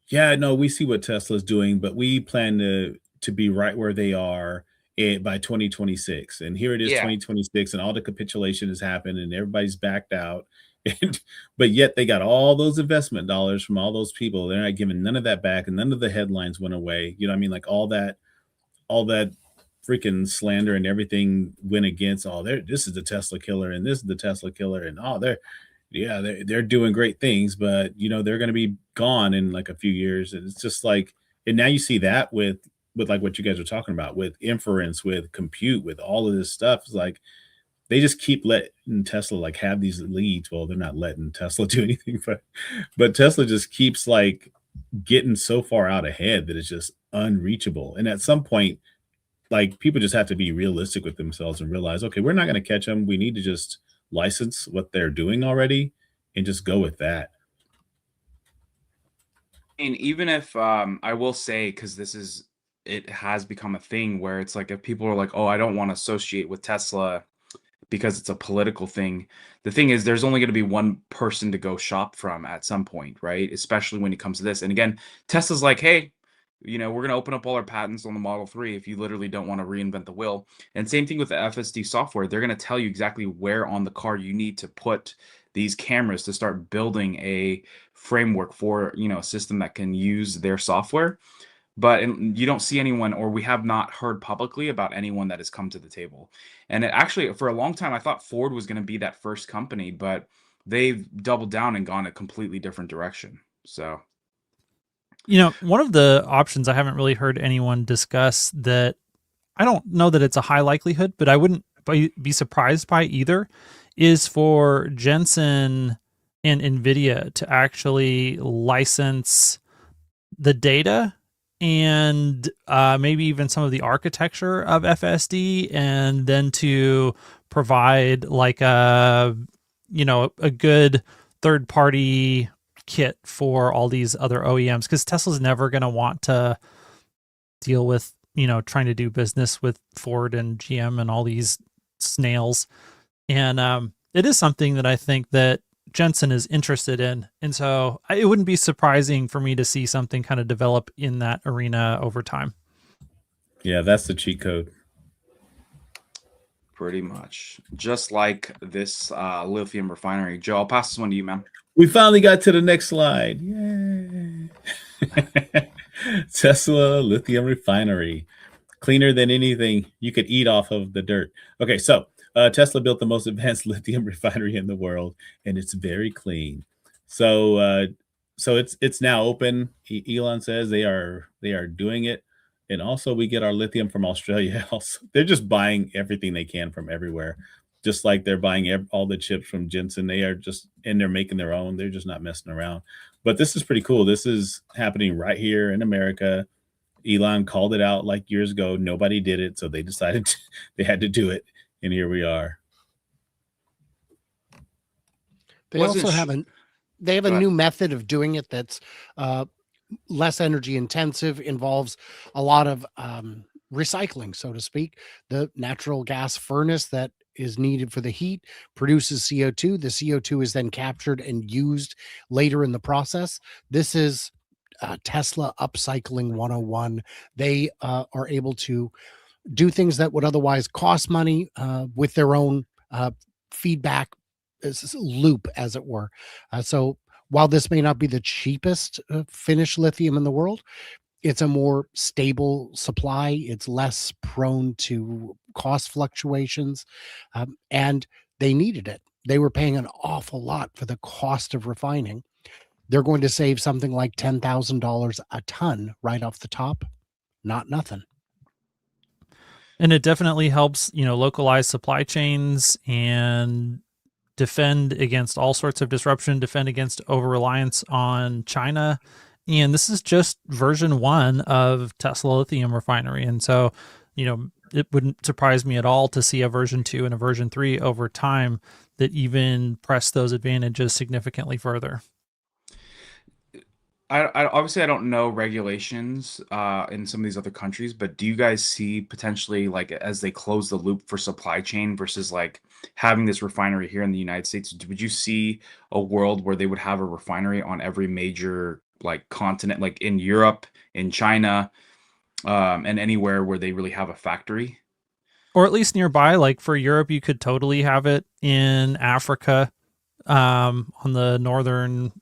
"Yeah, no, we see what Tesla's doing, but we plan to be right where they are by 2026." And here it is, Yeah. 2026, and all the capitulation has happened, and everybody's backed out. And but yet they got all those investment dollars from all those people. They're not giving none of that back, and none of the headlines went away. You know what I mean? Like all that freaking slander and everything went against this is the Tesla killer and this is the Tesla killer and they're doing great things, but they're going to be gone in like a few years. And it's just like, and now you see that with like what you guys are talking about with inference, with compute, with all of this stuff. It's like they just keep letting Tesla like have these leads. Well, they're not letting Tesla do anything, but Tesla just keeps like getting so far out ahead that it's just unreachable. And at some point, like people just have to be realistic with themselves and realize, okay, we're not going to catch them. We need to just license what they're doing already and just go with that. And even if I will say, because it has become a thing where it's like if people are like, oh, I don't want to associate with Tesla because it's a political thing. The thing is, there's only going to be one person to go shop from at some point, right? Especially when it comes to this. And again, Tesla's like, hey, we're going to open up all our patents on the Model 3 if you literally don't want to reinvent the wheel. And same thing with the FSD software. They're going to tell you exactly where on the car you need to put these cameras to start building a framework for, a system that can use their software. But you don't see anyone, or we have not heard publicly about anyone that has come to the table. And actually, for a long time, I thought Ford was going to be that first company, but they've doubled down and gone a completely different direction. So, one of the options I haven't really heard anyone discuss that I don't know that it's a high likelihood, but I wouldn't be surprised by either, is for Jensen and NVIDIA to actually license the data and maybe even some of the architecture of FSD, and then to provide like a good third party kit for all these other OEMs, because Tesla's never going to want to deal with trying to do business with Ford and GM and all these snails. And it is something that I think that Jensen is interested in. And so it wouldn't be surprising for me to see something kind of develop in that arena over time. Yeah, that's the cheat code. pretty much. Just like this lithium refinery. Joe, I'll pass this one to you, man. We finally got to the next slide. Yay. Tesla lithium refinery. Cleaner than anything you could eat off of the dirt. Okay, so Tesla built the most advanced lithium refinery in the world, and it's very clean. So it's now open. Elon says they are doing it, and also we get our lithium from Australia. Also, they're just buying everything they can from everywhere, just like they're buying all the chips from Jensen. They are just and they're making their own. They're just not messing around. But this is pretty cool. This is happening right here in America. Elon called it out like years ago. Nobody did it, so they decided they had to do it, and here we are. They also have a new method of doing it that's less energy intensive, involves a lot of recycling, so to speak. The natural gas furnace that is needed for the heat produces CO2. The CO2 is then captured and used later in the process. This is Tesla upcycling 101. They are able to do things that would otherwise cost money with their own feedback loop, as it were. So while this may not be the cheapest finished lithium in the world, it's a more stable supply. It's less prone to cost fluctuations, and they needed it. They were paying an awful lot for the cost of refining. They're going to save something like $10,000 a ton right off the top. not nothing. And it definitely helps, localize supply chains and defend against all sorts of disruption, defend against over reliance on China. And this is just version 1 of Tesla Lithium refinery. And so, it wouldn't surprise me at all to see a version 2 and a version 3 over time that even press those advantages significantly further. I obviously I don't know regulations in some of these other countries, but do you guys see potentially like as they close the loop for supply chain versus like having this refinery here in the United States, would you see a world where they would have a refinery on every major like continent, like in Europe, in China, and anywhere where they really have a factory? Or at least nearby, like for Europe, you could totally have it in Africa, on the northern,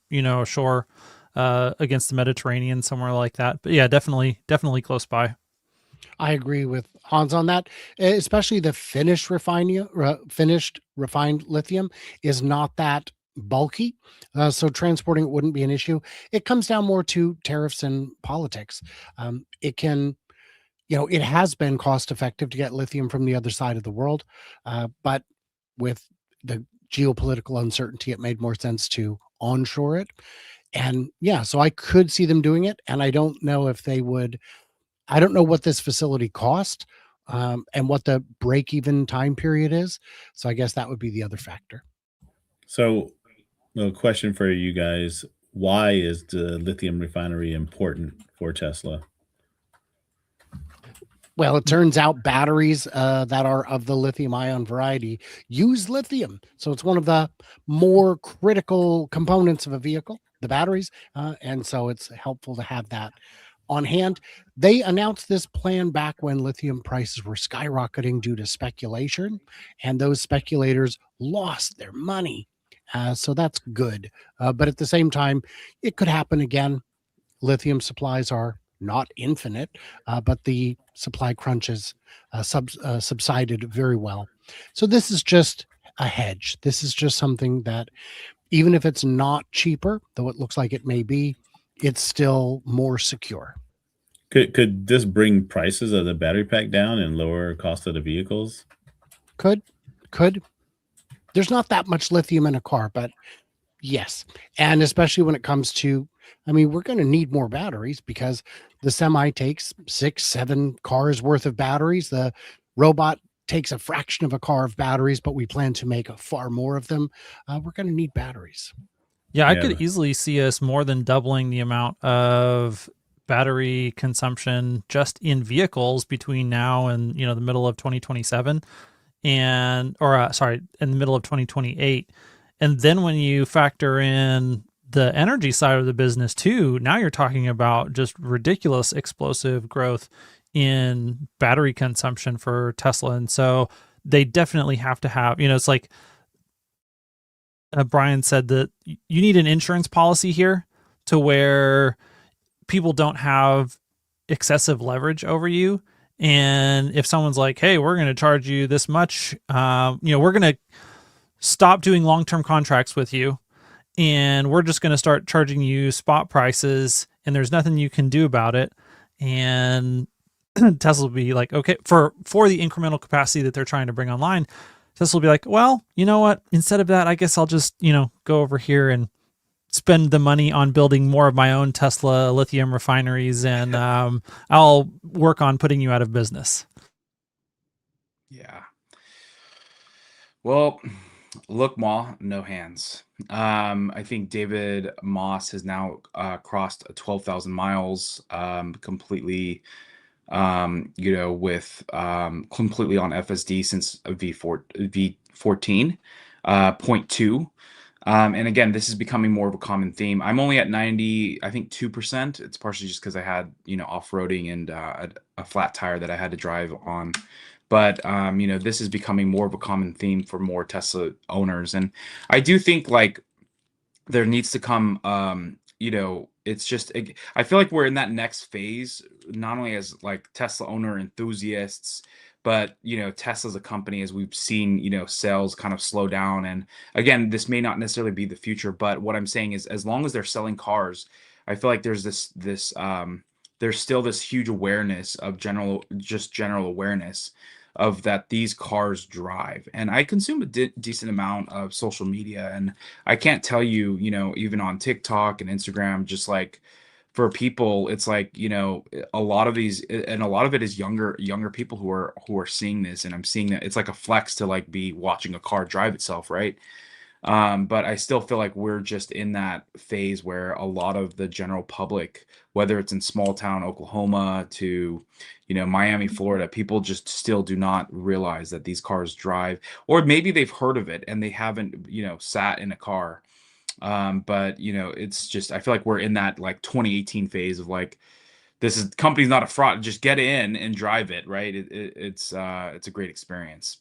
shore, against the Mediterranean, somewhere like that. But yeah, definitely close by. I agree with Hans on that, especially the finished refined lithium is not that bulky. So transporting it wouldn't be an issue. It comes down more to tariffs and politics. It can, it has been cost effective to get lithium from the other side of the world. But with the geopolitical uncertainty, it made more sense to onshore it. And yeah, so I could see them doing it. And I don't know if they would. I don't know what this facility cost, and what the break even time period is. So I guess that would be the other factor. So, a question for you guys: why is the lithium refinery important for Tesla? Well, it turns out batteries that are of the lithium ion variety use lithium. So it's one of the more critical components of a vehicle, the batteries. And so it's helpful to have that on hand. They announced this plan back when lithium prices were skyrocketing due to speculation, and those speculators lost their money. So that's good. But at the same time, it could happen again. Lithium supplies are not infinite, but the supply crunches subsided very well. So this is just a hedge. This is just something that, even if it's not cheaper, though it looks like it may be, it's still more secure. Could this bring prices of the battery pack down and lower cost of the vehicles? Could. There's not that much lithium in a car, but yes. And especially when it comes to, we're going to need more batteries because the semi takes 6-7 cars worth of batteries. The robot takes a fraction of a car of batteries, but we plan to make far more of them. We're going to need batteries. Yeah, I could easily see us more than doubling the amount of battery consumption just in vehicles between now and, the middle of 2027 in the middle of 2028. And then when you factor in the energy side of the business too, now you're talking about just ridiculous explosive growth in battery consumption for Tesla. And so they definitely have to have, it's like Brian said, that you need an insurance policy here to where people don't have excessive leverage over you. And if someone's like, hey, we're going to charge you this much, we're going to stop doing long-term contracts with you, and we're just going to start charging you spot prices, and there's nothing you can do about it. And Tesla will be like, okay, for the incremental capacity that they're trying to bring online, Tesla will be like, well, you know what? Instead of that, I guess I'll just, go over here and spend the money on building more of my own Tesla lithium refineries, and I'll work on putting you out of business. Yeah. Well, look, Ma, no hands. I think David Moss has now crossed 12,000 miles, completely, with completely on FSD since V14.2. And again, this is becoming more of a common theme. I'm only at 90, I think 2%. It's partially just because I had, off-roading and a flat tire that I had to drive on. But, this is becoming more of a common theme for more Tesla owners. And I do think like there needs to come, it's just, I feel like we're in that next phase, not only as like Tesla owner enthusiasts, but, Tesla's a company, as we've seen, sales kind of slow down. And again, this may not necessarily be the future, but what I'm saying is as long as they're selling cars, I feel like there's this there's still this huge awareness of general awareness of that these cars drive. And I consume a decent amount of social media, and I can't tell you, even on TikTok and Instagram, just like for people, it's like, a lot of these, and a lot of it is younger people who are seeing this, and I'm seeing that it's like a flex to like be watching a car drive itself, right? But I still feel like we're just in that phase where a lot of the general public, whether it's in small town Oklahoma to, Miami, Florida, people just still do not realize that these cars drive, or maybe they've heard of it and they haven't, sat in a car. But it's just, I feel like we're in that like 2018 phase of like, this is company's not a fraud. Just get in and drive it, right? It's a great experience.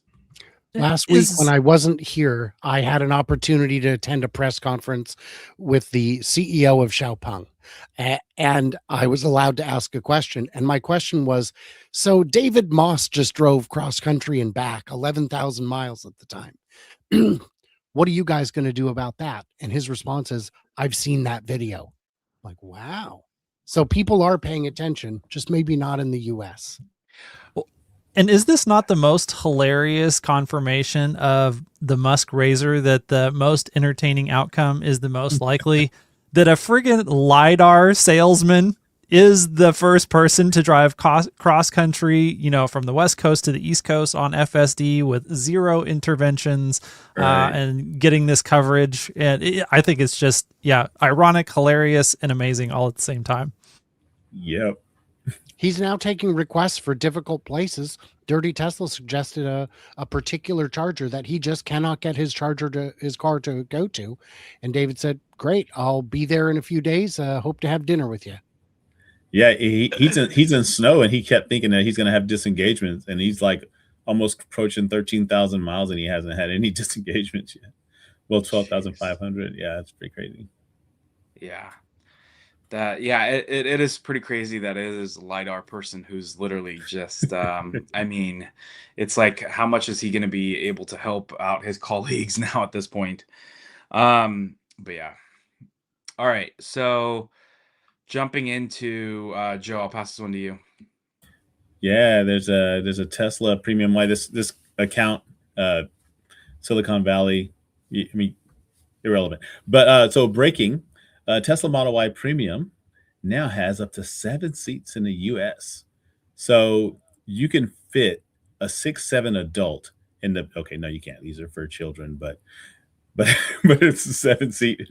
Last week, when I wasn't here, I had an opportunity to attend a press conference with the CEO of Xiaopeng, and I was allowed to ask a question. And my question was, so David Moss just drove cross country and back 11,000 miles at the time. What are you guys going to do about that? And his response is, I've seen that video. Like, wow. So people are paying attention, just maybe not in the US. And is this not the most hilarious confirmation of the Musk razor, that the most entertaining outcome is the most likely? That a friggin' LiDAR salesman is the first person to drive cross country, from the West Coast to the East Coast on FSD with zero interventions, and getting this coverage. And I think it's just, ironic, hilarious, and amazing all at the same time. Yep. He's now taking requests for difficult places. Dirty Tesla suggested a particular charger that he just cannot get his car to go to. And David said, great, I'll be there in a few days. Hope to have dinner with you. Yeah, he's in snow, and he kept thinking that he's going to have disengagements, and he's like almost approaching 13,000 miles, and he hasn't had any disengagements yet. Well, 12,500. Yeah, it's pretty crazy. Yeah. It is pretty crazy that it is a LiDAR person who's literally just, I mean, it's like, how much is he going to be able to help out his colleagues now at this point? But yeah. All right. So jumping into, Joe, I'll pass this one to you. Yeah, there's a Tesla Premium Y. This account, Silicon Valley, I mean, irrelevant. But so breaking, Tesla Model Y Premium now has up to 7 seats in the US. So you can fit a 6'7" adult in the, okay, no, you can't. These are for children, but it's a 7-seat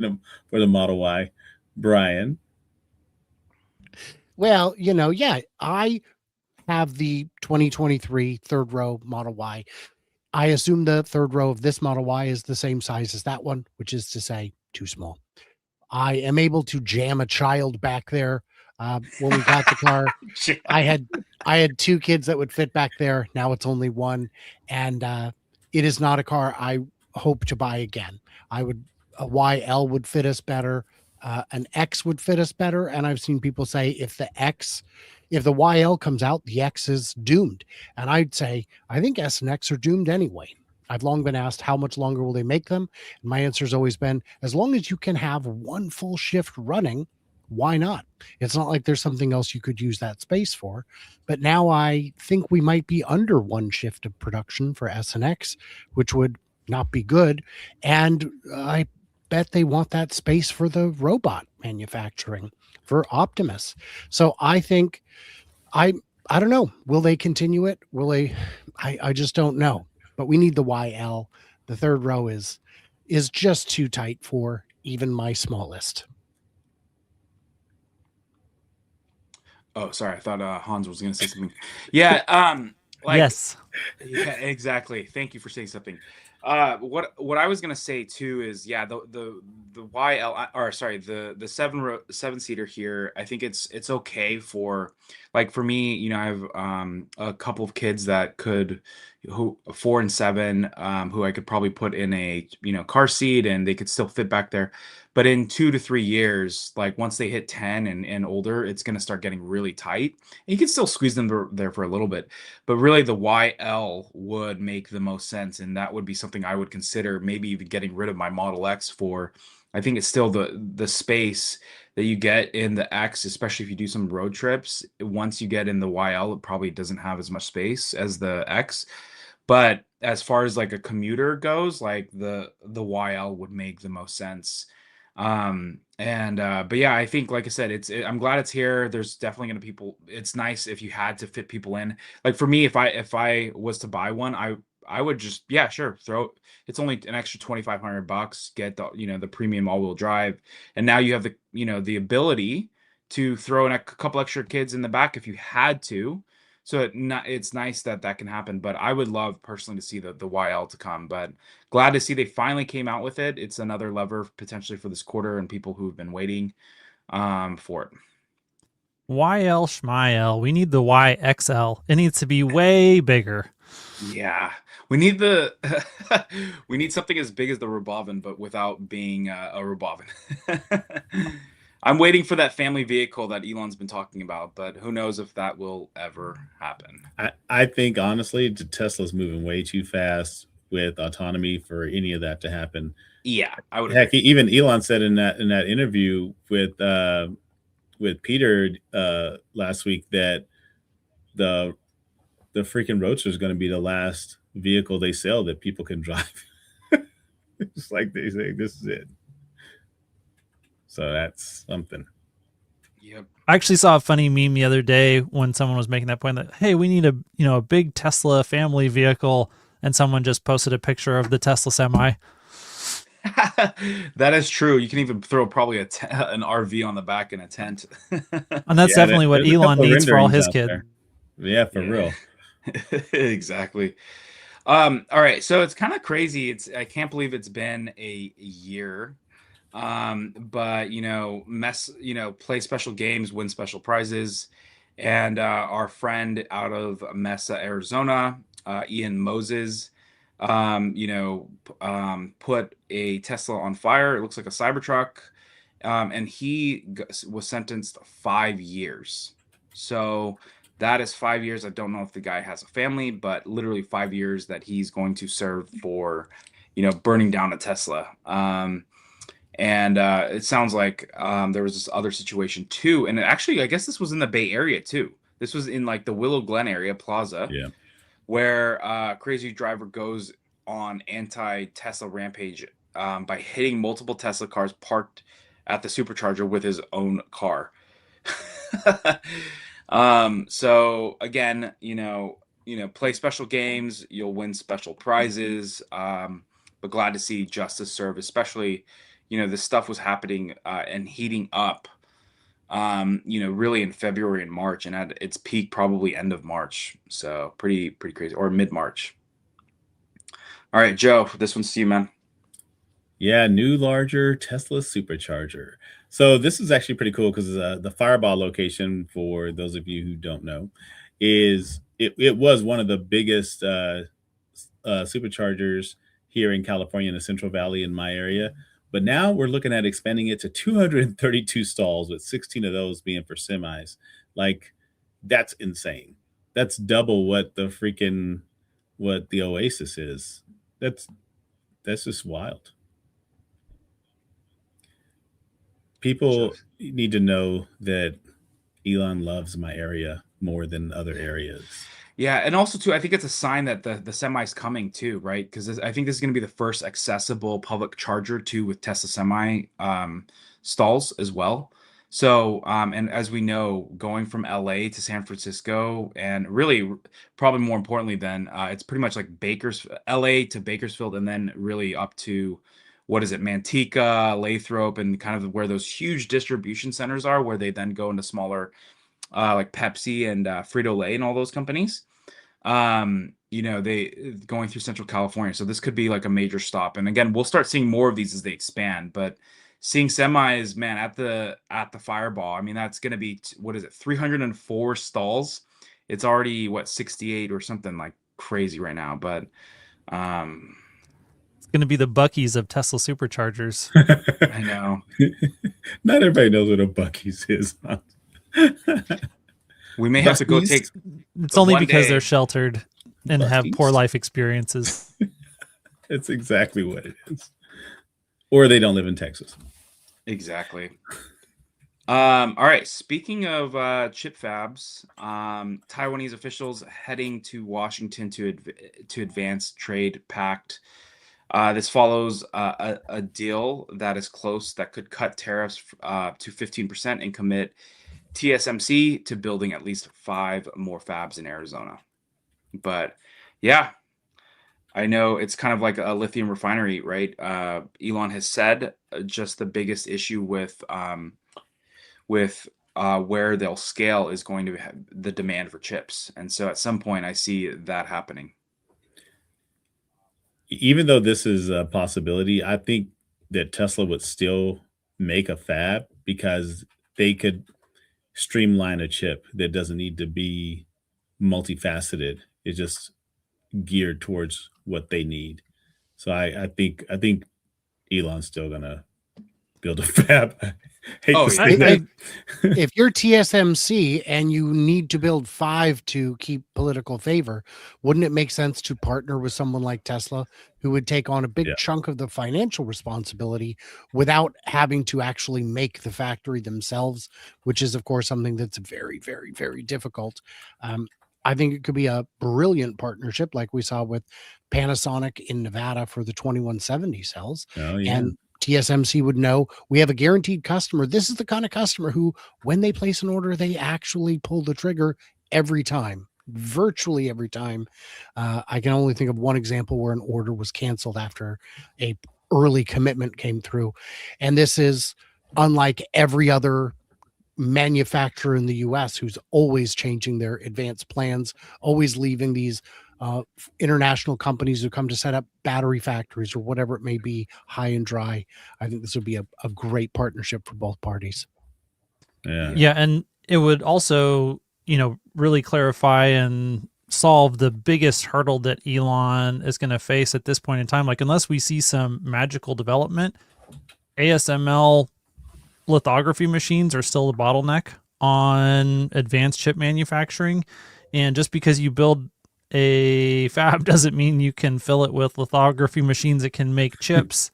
for the Model Y. Brian. Well, I have the 2023 third row Model Y. I assume the third row of this Model Y is the same size as that one, which is to say, too small. I am able to jam a child back there. When we got the car, I had 2 kids that would fit back there. Now it's only one, and it is not a car I hope to buy again. A YL would fit us better. An X would fit us better. And I've seen people say if the YL comes out, the X is doomed. And I'd say, I think S and X are doomed anyway. I've long been asked, how much longer will they make them? And my answer has always been, as long as you can have one full shift running, why not? It's not like there's something else you could use that space for. But now I think we might be under one shift of production for S and X, which would not be good. And I bet they want that space for the robot manufacturing, for Optimus. So I think, I don't know. Will they continue it? Will they? I just don't know. But we need the YL. The third row is just too tight for even my smallest. Oh, sorry. I thought Hans was going to say something. Yeah. Yes. Yeah, exactly. Thank you for saying something. What I was going to say too is, yeah, the YL, or sorry, the 7-seater here, I think it's okay for, like, for me, I have a couple of kids that who 4 and 7, who I could probably put in a car seat, and they could still fit back there. But in 2 to 3 years, like once they hit 10 and older, it's going to start getting really tight. And you can still squeeze them there for a little bit, but really the YL would make the most sense, and that would be something I would consider, maybe even getting rid of my Model X for, I think it's still the space that you get in the X, especially if you do some road trips. Once you get in the YL, it probably doesn't have as much space as the X. But as far as like a commuter goes, like the YL would make the most sense. But yeah, I think like I said, I'm glad it's here. There's definitely gonna people. It's nice if you had to fit people in. Like for me, if I was to buy one, I would just, yeah, sure, throw. It's only an extra $2,500. Get the premium all-wheel drive, and now you have the ability to throw in a couple extra kids in the back if you had to. So it's nice that that can happen. But I would love personally to see the YL to come. But glad to see they finally came out with it. It's another lever potentially for this quarter and people who've been waiting for it. YL Schmiel. We need the YXL. It needs to be way bigger. Yeah, we need we need something as big as the Robovin, but without being a Robovin. I'm waiting for that family vehicle that Elon's been talking about, but who knows if that will ever happen. I think honestly, Tesla's moving way too fast with autonomy for any of that to happen. Yeah, I would. Heck, even Elon said in that interview with Peter last week that the freaking Roadster is going to be the last vehicle they sell that people can drive. It's like they say, this is it. So that's something. Yep. I actually saw a funny meme the other day when someone was making that point that, hey, we need a big Tesla family vehicle, and someone just posted a picture of the Tesla Semi. That is true. You can even throw probably an RV on the back in a tent. And that's definitely what Elon needs for all his kids. Yeah, for real. Exactly. All right, so it's kind of crazy. I can't believe it's been a year. But play special games, win special prizes, and our friend out of Mesa, Arizona, Ian Moses, put a Tesla on fire. It looks like a Cybertruck, and he was sentenced 5 years. So that is 5 years. I don't know if the guy has a family, but literally 5 years that he's going to serve for, burning down a Tesla. And it sounds like there was this other situation too. And actually, I guess this was in the Bay Area too. This was in like the Willow Glen area plaza, where crazy driver goes on anti-Tesla rampage by hitting multiple Tesla cars parked at the supercharger with his own car. So again, play special games, you'll win special prizes. But glad to see justice served, especially, this stuff was happening and heating up, really in February and March, and at its peak probably end of March. So pretty crazy, or mid-March. All right, Joe, this one's to you, man. Yeah, new larger Tesla supercharger. So this is actually pretty cool because the Fireball location, for those of you who don't know, it was one of the biggest superchargers here in California in the Central Valley in my area. But now we're looking at expanding it to 232 stalls, with 16 of those being for semis. Like, that's insane. That's double what the Oasis is. That's just wild. People need to know that Elon loves my area more than other areas. Yeah, and also too, I think it's a sign that the semi's coming too, right? Because I think this is going to be the first accessible public charger too, with Tesla Semi stalls as well. So, and as we know, going from LA to San Francisco, and really, probably more importantly, then it's pretty much like LA to Bakersfield, and then really up to, what is it, Manteca, Lathrop, and kind of where those huge distribution centers are, where they then go into smaller, like Pepsi and Frito-Lay and all those companies. They going through Central California. So this could be like a major stop. And again, we'll start seeing more of these as they expand. But seeing semis, man, at the Fireball, I mean, that's going to be, 304 stalls. It's already 68 or something like crazy right now. But it's going to be the Buc-ee's of Tesla superchargers. I know. Not everybody knows what a Buc-ee's is. We may have to go take. It's only because they're sheltered and have poor life experiences. It's exactly what it is. or they don't live in Texas. Exactly. All right. Speaking of chip fabs, Taiwanese officials heading to Washington to advance trade pact. This follows a deal that is close that could cut tariffs to 15% and commit TSMC to building at least 5 more fabs in Arizona. But yeah, I know it's kind of like a lithium refinery, right? Elon has said just the biggest issue with where they'll scale is going to have the demand for chips. And so at some point, I see that happening. Even though this is a possibility, I think that Tesla would still make a fab because they could streamline a chip that doesn't need to be multifaceted. It's just geared towards what they need. So I think Elon's still gonna build a fab. Hate Oh, to yeah. say that. If you're TSMC and you need to build 5 to keep political favor, wouldn't it make sense to partner with someone like Tesla who would take on a big Yeah. chunk of the financial responsibility without having to actually make the factory themselves, which is, of course, something that's very, very, very difficult. I think it could be a brilliant partnership like we saw with Panasonic in Nevada for the 2170 cells. Oh yeah. And TSMC would know we have a guaranteed customer. This is the kind of customer who, when they place an order, they actually pull the trigger every time, virtually every time. I can only think of one example where an order was canceled after a early commitment came through. And this is unlike every other manufacturer in the US who's always changing their advanced plans, always leaving these international companies who come to set up battery factories or whatever it may be high and dry. I think this would be a great partnership for both parties. Yeah, and it would also, really clarify and solve the biggest hurdle that Elon is going to face at this point in time. Like, unless we see some magical development, ASML lithography machines are still the bottleneck on advanced chip manufacturing. And just because you build a fab doesn't mean you can fill it with lithography machines that can make chips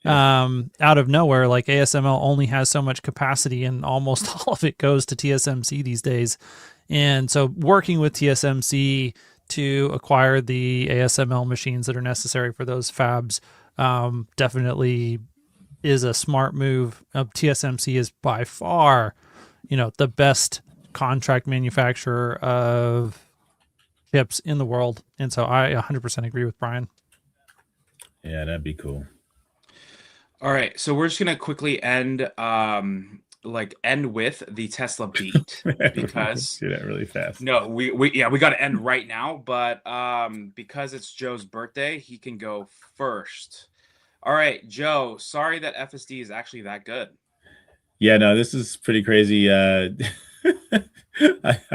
out of nowhere. Like, ASML only has so much capacity and almost all of it goes to TSMC these days. And so working with TSMC to acquire the ASML machines that are necessary for those fabs definitely is a smart move. TSMC is by far, the best contract manufacturer of chips in the world. And so I 100% agree with Brian. Yeah, that'd be cool. All right, so we're just gonna quickly end with the Tesla beat because do that really fast. no, we got to end right now, but because it's Joe's birthday, he can go first. All right, Joe, sorry that FSD is actually that good. Yeah, no, this is pretty crazy. I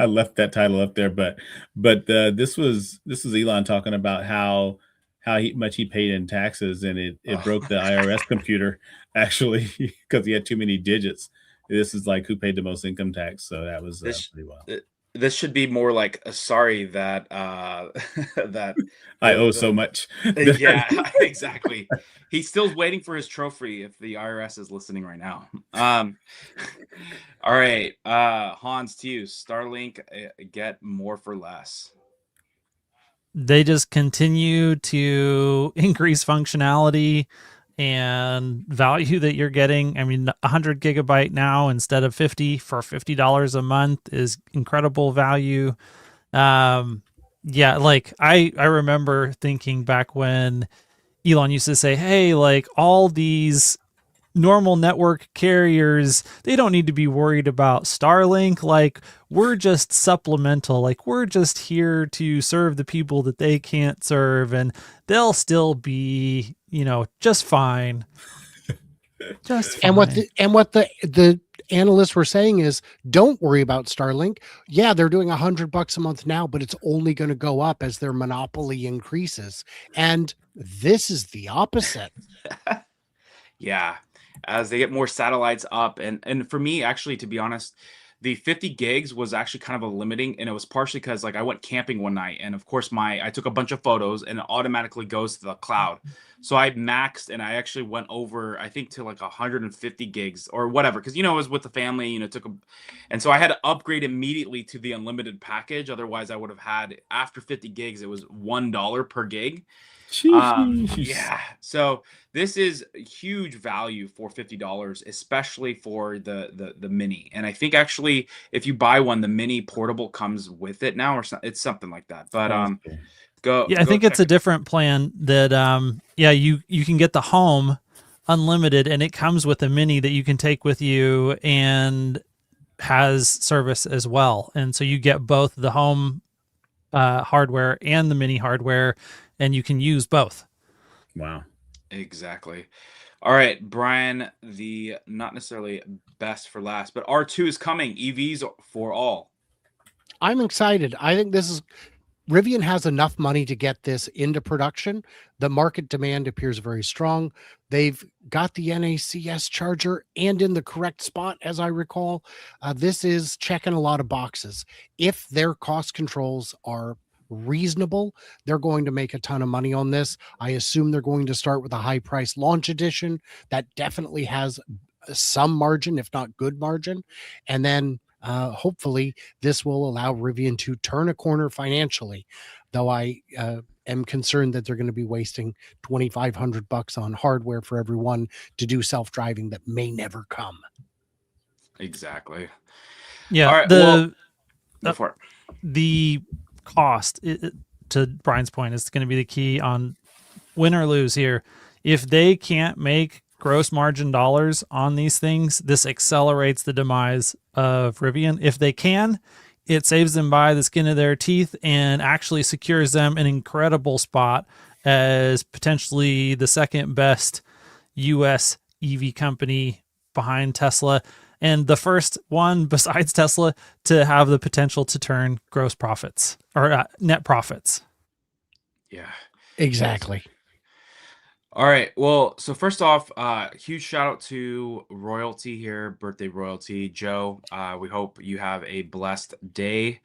left that title up there, but this was Elon talking about how much he paid in taxes, and it broke the IRS computer actually because he had too many digits. This is like who paid the most income tax, so that was pretty wild. This should be more like a sorry that that I owe so much. Yeah, exactly. He's still waiting for his trophy if the IRS is listening right now. All right, Hans, to you. Starlink, get more for less. They just continue to increase functionality and value that you're getting. I mean, 100 gigabyte now instead of 50 for $50 a month is incredible value. Like I remember thinking back when Elon used to say, hey, like all these normal network carriers, they don't need to be worried about Starlink. Like, we're just supplemental. Like, we're just here to serve the people that they can't serve, and they'll still be, just fine. Just fine. And what the analysts were saying is, don't worry about Starlink. Yeah, they're doing $100 a month now, but it's only going to go up as their monopoly increases. And this is the opposite. Yeah. As they get more satellites up. And for me, actually, to be honest, the 50 gigs was actually kind of a limiting, and it was partially because like I went camping one night, and of course I took a bunch of photos, and it automatically goes to the cloud. So I maxed, and I actually went over, I think, to like 150 gigs or whatever, because it was with the family, and so I had to upgrade immediately to the unlimited package. Otherwise, I would have had, after 50 gigs, it was $1 per gig. Yeah. So this is a huge value for $50, especially for the mini. And I think actually, if you buy one, the mini portable comes with it now, or it's something like that. But Yeah, I go think it's check a different plan that you can get the home unlimited, and it comes with a mini that you can take with you and has service as well. And so you get both the home hardware and the mini hardware, and you can use both. Wow. Exactly. All right, Brian, the not necessarily best for last, but R2 is coming. EVs for all. I'm excited. I think Rivian has enough money to get this into production. The market demand appears very strong. They've got the NACS charger and in the correct spot, as I recall. This is checking a lot of boxes. If their cost controls are reasonable, they're going to make a ton of money on this. I assume they're going to start with a high price launch edition that definitely has some margin, if not good margin. And then hopefully this will allow Rivian to turn a corner financially, though I am concerned that they're going to be wasting $2,500 on hardware for everyone to do self-driving that may never come. Exactly. Yeah. All right. Go for it. The cost, to Brian's point, is going to be the key on win or lose here. If they can't make gross margin dollars on these things, this accelerates the demise of Rivian. If they can, it saves them by the skin of their teeth and actually secures them an incredible spot as potentially the second best US EV company behind Tesla, and the first one besides Tesla to have the potential to turn gross profits or net profits. Yeah, exactly. All right. Well, so first off, huge shout out to Royalty here, birthday Royalty, Joe. We hope you have a blessed day.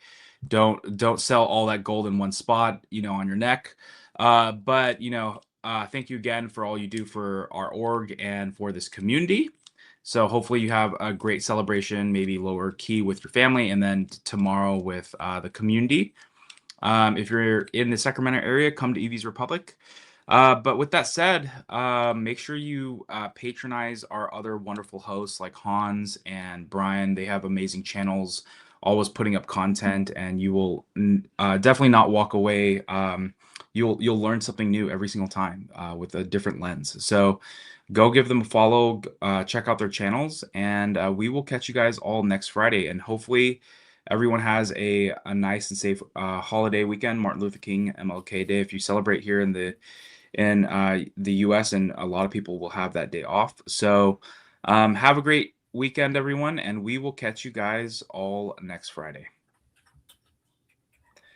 Don't sell all that gold in one spot, on your neck. But thank you again for all you do for our org and for this community. So hopefully you have a great celebration, maybe lower key with your family, and then tomorrow with the community. If you're in the Sacramento area, come to EV's Republic. But with that said, make sure you patronize our other wonderful hosts like Hans and Brian. They have amazing channels, always putting up content, and you will definitely not walk away. You'll learn something new every single time with a different lens. So go give them a follow, check out their channels, and we will catch you guys all next Friday. And hopefully everyone has a nice and safe holiday weekend, Martin Luther King MLK Day. If you celebrate here in the US, and a lot of people will have that day off. So have a great weekend, everyone, and we will catch you guys all next Friday.